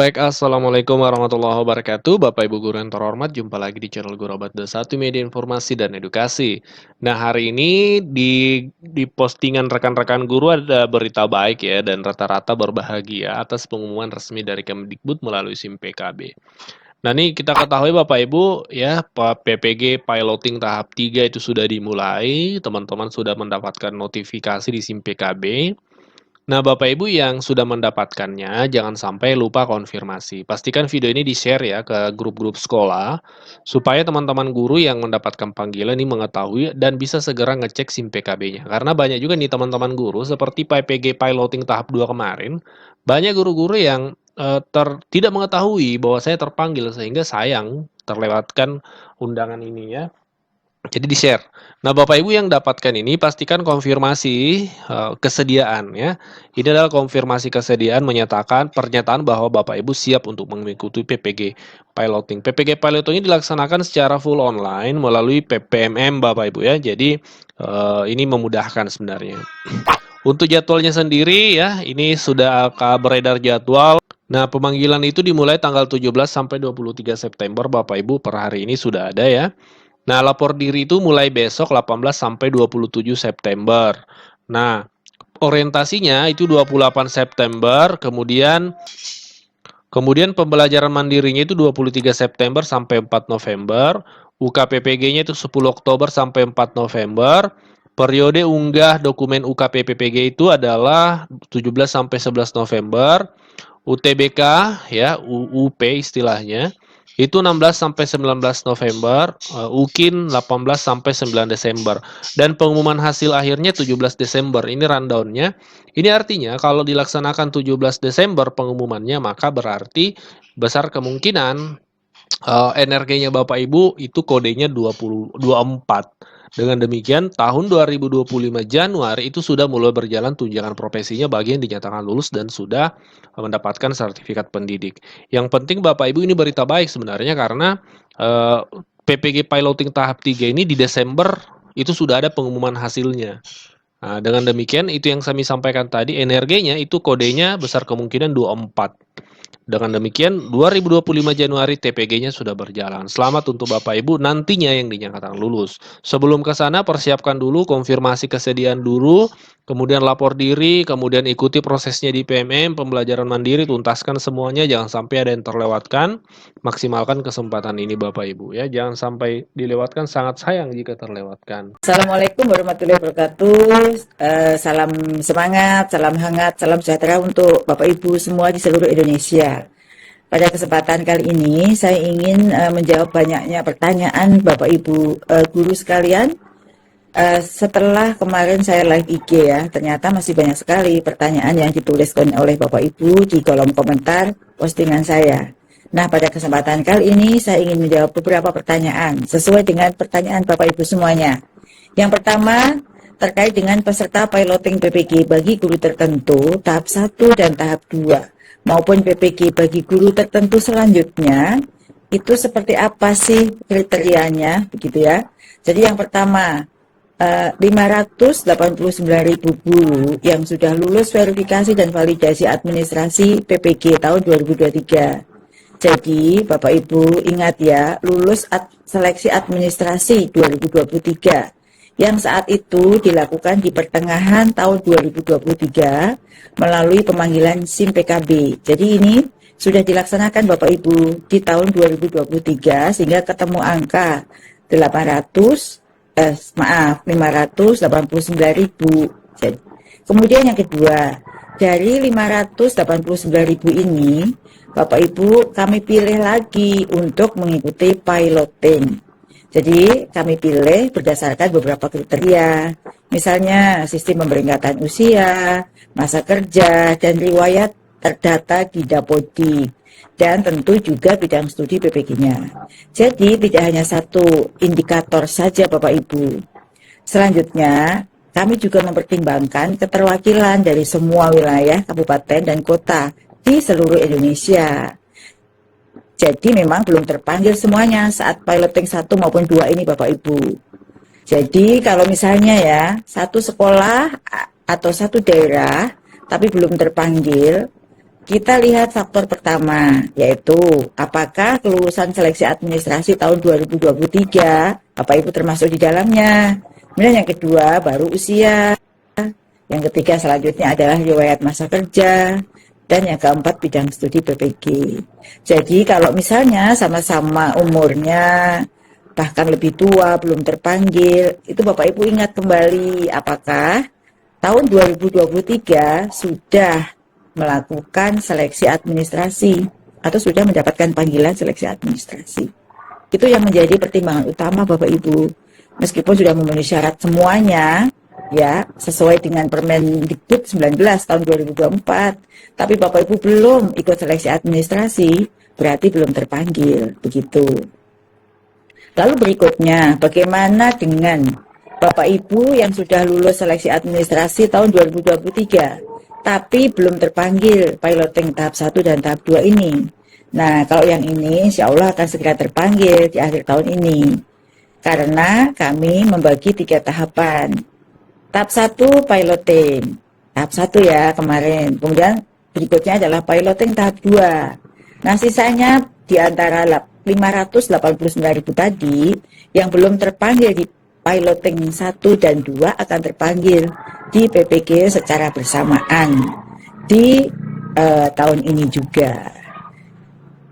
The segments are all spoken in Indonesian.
Baik, Assalamualaikum warahmatullahi wabarakatuh. Bapak Ibu Guru yang terhormat, jumpa lagi di channel Guru Abad 21 Media Informasi dan Edukasi. Nah, hari ini di postingan rekan-rekan guru ada berita baik ya, dan rata-rata berbahagia atas pengumuman resmi dari Kemdikbud melalui SIM PKB. Nah, ini kita ketahui Bapak Ibu ya, PPG piloting tahap 3 itu sudah dimulai, teman-teman sudah mendapatkan notifikasi di SIM PKB. Nah, Bapak Ibu yang sudah mendapatkannya, jangan sampai lupa konfirmasi. Pastikan video ini di-share ya ke grup-grup sekolah, supaya teman-teman guru yang mendapatkan panggilan ini mengetahui dan bisa segera ngecek SIM PKB-nya. Karena banyak juga nih teman-teman guru, seperti PPG Piloting tahap 2 kemarin, banyak guru-guru yang tidak mengetahui bahwa saya terpanggil, sehingga sayang terlewatkan undangan ini ya. Jadi di-share. Nah, Bapak Ibu yang dapatkan ini pastikan konfirmasi kesediaan ya. Ini adalah konfirmasi kesediaan menyatakan pernyataan bahwa Bapak Ibu siap untuk mengikuti PPG Piloting. PPG Piloting ini dilaksanakan secara full online melalui PPMM Bapak Ibu ya. Jadi ini memudahkan sebenarnya. Untuk jadwalnya sendiri ya, ini sudah beredar jadwal. Nah, pemanggilan itu dimulai tanggal 17 sampai 23 September Bapak Ibu, per hari ini sudah ada ya. Nah, lapor diri itu mulai besok 18 sampai 27 September. Nah, orientasinya itu 28 September, kemudian pembelajaran mandirinya itu 23 September sampai 4 November, UKPPG-nya itu 10 Oktober sampai 4 November. Periode unggah dokumen UKPPG itu adalah 17 sampai 11 November. UTBK ya, UUP istilahnya itu 16 sampai 19 November, UKIN 18 sampai 9 Desember. Dan pengumuman hasil akhirnya 17 Desember. Ini rundown-nya. Ini artinya kalau dilaksanakan 17 Desember pengumumannya, maka berarti besar kemungkinan energinya Bapak Ibu itu kodenya 24. Dengan demikian, tahun 2025 Januari itu sudah mulai berjalan tunjangan profesinya bagi yang dinyatakan lulus dan sudah mendapatkan sertifikat pendidik. Yang penting Bapak Ibu ini berita baik sebenarnya, karena PPG Piloting tahap 3 ini di Desember itu sudah ada pengumuman hasilnya. Nah, dengan demikian itu yang kami sampaikan tadi, energinya itu kodenya besar kemungkinan 24. Dengan demikian, 2025 Januari TPG-nya sudah berjalan. Selamat untuk Bapak Ibu nantinya yang dinyatakan lulus. Sebelum ke sana, persiapkan dulu, konfirmasi kesediaan dulu, kemudian lapor diri, kemudian ikuti prosesnya di PMM, pembelajaran mandiri, tuntaskan semuanya, jangan sampai ada yang terlewatkan. Maksimalkan kesempatan ini Bapak Ibu ya, jangan sampai dilewatkan, sangat sayang jika terlewatkan. Assalamualaikum warahmatullahi wabarakatuh. Salam semangat, salam hangat, salam sejahtera untuk Bapak Ibu semua di seluruh Indonesia. Pada kesempatan kali ini saya ingin menjawab banyaknya pertanyaan Bapak Ibu guru sekalian. Setelah kemarin saya live IG ya, ternyata masih banyak sekali pertanyaan yang dituliskan oleh Bapak Ibu di kolom komentar postingan saya. Nah, pada kesempatan kali ini saya ingin menjawab beberapa pertanyaan sesuai dengan pertanyaan Bapak Ibu semuanya. Yang pertama, terkait dengan peserta piloting PPG bagi guru tertentu tahap 1 dan tahap 2 maupun PPG bagi guru tertentu selanjutnya, itu seperti apa sih kriterianya begitu ya. Jadi yang pertama, 589.000 guru yang sudah lulus verifikasi dan validasi administrasi PPG tahun 2023. Jadi Bapak Ibu ingat ya, lulus seleksi administrasi 2023 yang saat itu dilakukan di pertengahan tahun 2023 melalui pemanggilan SIM PKB. Jadi ini sudah dilaksanakan Bapak Ibu di tahun 2023 sehingga ketemu angka 589.000. Kemudian yang kedua, dari 589.000 ini Bapak Ibu kami pilih lagi untuk mengikuti piloting. Jadi kami pilih berdasarkan beberapa kriteria, misalnya sistem pemeringkatan usia, masa kerja, dan riwayat terdata di Dapodi, dan tentu juga bidang studi PPG-nya. Jadi tidak hanya satu indikator saja Bapak Ibu. Selanjutnya, kami juga mempertimbangkan keterwakilan dari semua wilayah, kabupaten, dan kota di seluruh Indonesia. Jadi memang belum terpanggil semuanya saat piloting 1 maupun 2 ini Bapak Ibu. Jadi kalau misalnya ya, satu sekolah atau satu daerah tapi belum terpanggil, Kita lihat faktor pertama, yaitu apakah kelulusan seleksi administrasi tahun 2023, Bapak Ibu termasuk di dalamnya. Kemudian yang kedua, baru usia. Yang ketiga selanjutnya adalah riwayat masa kerja. Dan yang keempat, bidang studi PPG. Jadi kalau misalnya sama-sama umurnya, bahkan lebih tua, belum terpanggil, itu Bapak Ibu ingat kembali apakah tahun 2023 sudah melakukan seleksi administrasi atau sudah mendapatkan panggilan seleksi administrasi. Itu yang menjadi pertimbangan utama Bapak Ibu. Meskipun sudah memenuhi syarat semuanya, ya, sesuai dengan Permendikbud 19 tahun 2024, tapi Bapak Ibu belum ikut seleksi administrasi, berarti belum terpanggil, begitu. Lalu berikutnya, bagaimana dengan Bapak Ibu yang sudah lulus seleksi administrasi tahun 2023, tapi belum terpanggil piloting tahap 1 dan tahap 2 ini? Nah, kalau yang ini insya Allah akan segera terpanggil di akhir tahun ini. Karena kami membagi 3 tahapan. Tahap 1 piloting. Tahap 1 ya kemarin. Kemudian berikutnya adalah piloting tahap 2. Nah, sisanya di antara 589.000 tadi yang belum terpanggil di piloting 1 dan 2 akan terpanggil di PPG secara bersamaan di tahun ini juga.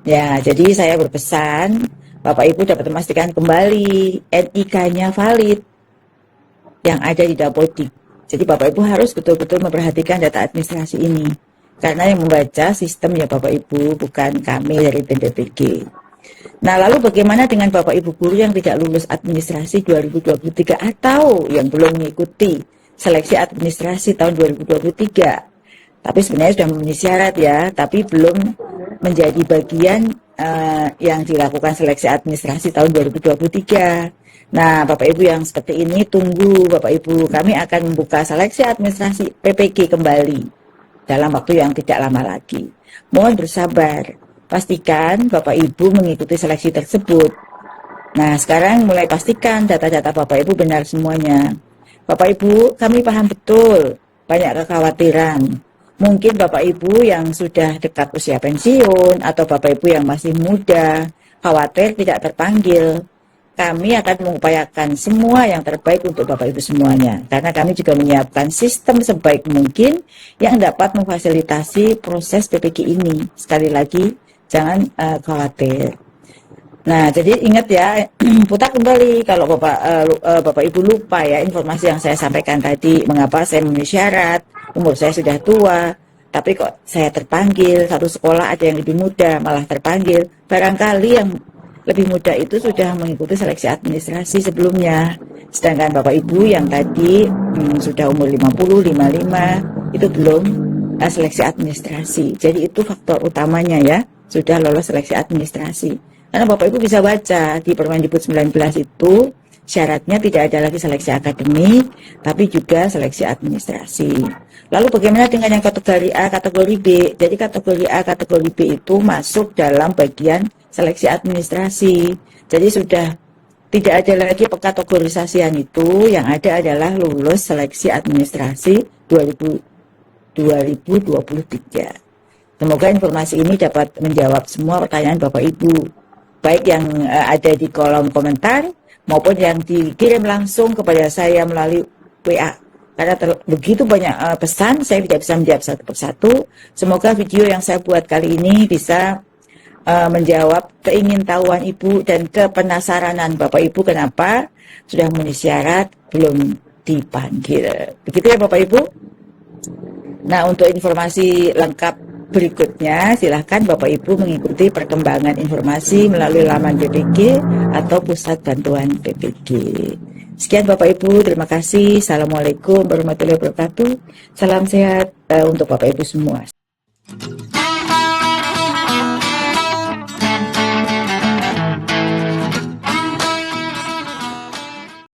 Ya, jadi saya berpesan Bapak Ibu dapat memastikan kembali NIK-nya valid yang ada di Dapodik. Jadi Bapak Ibu harus betul-betul memperhatikan data administrasi ini. Karena yang membaca sistem ya Bapak Ibu, bukan kami dari tim PPG. Nah, lalu bagaimana dengan Bapak Ibu guru yang tidak lulus administrasi 2023 atau yang belum mengikuti seleksi administrasi tahun 2023? Tapi sebenarnya sudah memenuhi syarat ya, tapi belum menjadi bagian yang dilakukan seleksi administrasi tahun 2023. Nah, Bapak Ibu yang seperti ini tunggu Bapak Ibu, kami akan membuka seleksi administrasi PPG kembali dalam waktu yang tidak lama lagi. Mohon bersabar, pastikan Bapak Ibu mengikuti seleksi tersebut. Nah, sekarang mulai pastikan data-data Bapak Ibu benar semuanya. Bapak Ibu, kami paham betul banyak kekhawatiran. Mungkin Bapak Ibu yang sudah dekat usia pensiun atau Bapak Ibu yang masih muda, khawatir tidak terpanggil. Kami akan mengupayakan semua yang terbaik untuk Bapak Ibu semuanya. Karena kami juga menyiapkan sistem sebaik mungkin yang dapat memfasilitasi proses PPG ini. Sekali lagi, jangan khawatir. Nah, jadi ingat ya, putar kembali kalau Bapak Ibu lupa ya informasi yang saya sampaikan tadi, mengapa saya memenuhi syarat, umur saya sudah tua, tapi kok saya terpanggil, satu sekolah ada yang lebih muda, malah terpanggil. Barangkali yang lebih muda itu sudah mengikuti seleksi administrasi sebelumnya. Sedangkan Bapak Ibu yang tadi sudah umur 50, 55, itu belum seleksi administrasi. Jadi itu faktor utamanya ya, sudah lolos seleksi administrasi. Karena Bapak Ibu bisa baca di Permendikbud 19 itu syaratnya tidak ada lagi seleksi akademik, tapi juga seleksi administrasi. Lalu bagaimana dengan yang kategori A, kategori B? Jadi kategori A, kategori B itu masuk dalam bagian seleksi administrasi. Jadi sudah tidak ada lagi pekategorisasian itu, yang ada adalah lulus seleksi administrasi 2023. Semoga informasi ini dapat menjawab semua pertanyaan Bapak Ibu, baik yang ada di kolom komentar maupun yang dikirim langsung kepada saya melalui WA. Karena begitu banyak pesan, saya tidak bisa menjawab satu persatu. Semoga video yang saya buat kali ini bisa menjawab keingintahuan Ibu dan kepenasaranan Bapak Ibu kenapa sudah memenuhi syarat belum dipanggil. Begitu ya Bapak Ibu. Nah, untuk informasi lengkap berikutnya, silahkan Bapak Ibu mengikuti perkembangan informasi melalui laman PPG atau Pusat Bantuan PPG. Sekian Bapak Ibu, terima kasih. Assalamualaikum warahmatullahi wabarakatuh. Salam sehat untuk Bapak Ibu semua.